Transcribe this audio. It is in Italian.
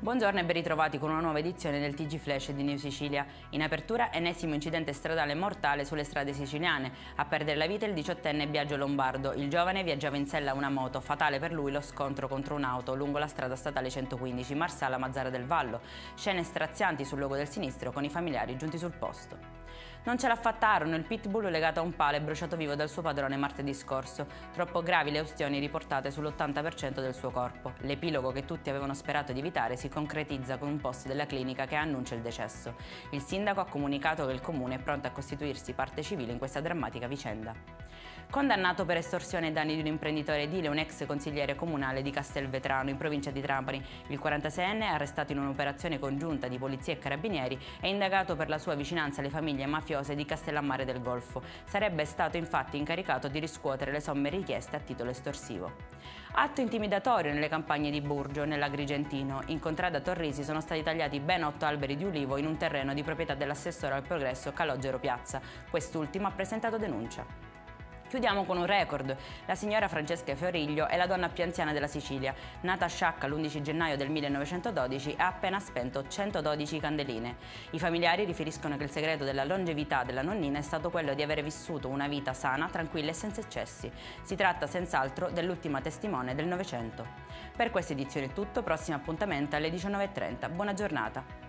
Buongiorno e ben ritrovati con una nuova edizione del TG Flash di New Sicilia. In apertura, ennesimo incidente stradale mortale sulle strade siciliane. A perdere la vita il 18enne Biagio Lombardo. Il giovane viaggiava in sella a una moto. Fatale per lui lo scontro contro un'auto lungo la strada statale 115 Marsala-Mazzara del Vallo. Scene strazianti sul luogo del sinistro con i familiari giunti sul posto. Non ce l'ha fatta Aaron, il pitbull legato a un palo e bruciato vivo dal suo padrone martedì scorso. Troppo gravi le ustioni riportate sull'80% del suo corpo. L'epilogo che tutti avevano sperato di evitare si concretizza con un post della clinica che annuncia il decesso. Il sindaco ha comunicato che il comune è pronto a costituirsi parte civile in questa drammatica vicenda. Condannato per estorsione ai danni di un imprenditore edile, un ex consigliere comunale di Castelvetrano, in provincia di Trapani, il 46enne, arrestato in un'operazione congiunta di polizia e carabinieri, è indagato per la sua vicinanza alle famiglie mafiose di Castellammare del Golfo. Sarebbe stato infatti incaricato di riscuotere le somme richieste a titolo estorsivo. Atto intimidatorio nelle campagne di Burgio, nell'Agrigentino. In contrada Torrisi sono stati tagliati ben 8 alberi di ulivo in un terreno di proprietà dell'assessore al progresso Calogero Piazza. Quest'ultimo ha presentato denuncia. Chiudiamo con un record. La signora Francesca Fioriglio è la donna più anziana della Sicilia. Nata a Sciacca l'11 gennaio del 1912, ha appena spento 112 candeline. I familiari riferiscono che il segreto della longevità della nonnina è stato quello di avere vissuto una vita sana, tranquilla e senza eccessi. Si tratta senz'altro dell'ultima testimone del Novecento. Per questa edizione è tutto, prossimo appuntamento alle 19:30. Buona giornata.